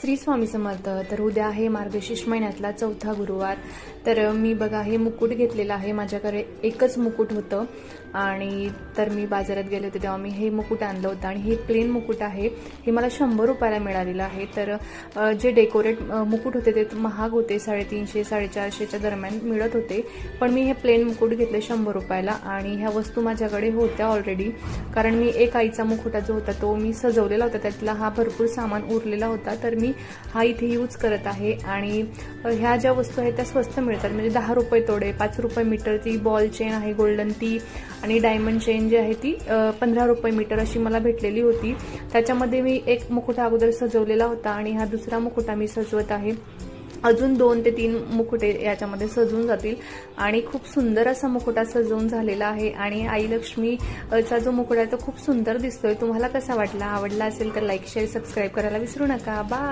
श्री स्वामी समर्थ. तर उद्या आहे मार्गशीर्ष महिन्यातला चौथा गुरुवार. तर मी बघा हे मुकुट घेतलेला आहे. माझ्याकडे एकच मुकुट होतं आणि तर मी बाजारात गेले होते तेव्हा मी हे मुकुट आणलं होतं आणि हे प्लेन मुकुट आहे. हे मला 100 रुपयाला मिळालेलं आहे. तर जे डेकोरेट मुकुट होते ते महाग होते, 350-450च्या दरम्यान मिळत होते. पण मी हे प्लेन मुकुट घेतले 100 रुपयाला आणि ह्या वस्तू माझ्याकडे होत्या ऑलरेडी. कारण मी एक आईचा मुकुटा जो होता तो मी सजवलेला होता, त्यातला हा भरपूर सामान उरलेला होता. तर मी हा इथे यूज करत आहे. आणि ह्या ज्या वस्तू आहेत त्या स्वस्त मिळतात, म्हणजे 10 रुपये तोडे, 5 रुपये मीटर. ती बॉल चेन आहे गोल्डन ती, आणि डायमंड चेन जी आहे ती 15 रुपये मीटर अशी मला भेटलेली होती. त्याच्यामध्ये मी एक मुकुटा अगोदर सजवलेला होता आणि हा दुसरा मुकुटा मी सजवत आहे. अजून 2 ते 3 मुकुटे याच्यामध्ये सजून जातील आणि खूप सुंदर असा मुकुटा सजवून झालेला आहे. आणि आई लक्ष्मीचा जो मुकुटा आहे तो खूप सुंदर दिसतोय. तुम्हाला कसा वाटला? आवडला असेल तर लाईक, शेअर, सबस्क्राईब करायला विसरू नका. बाय.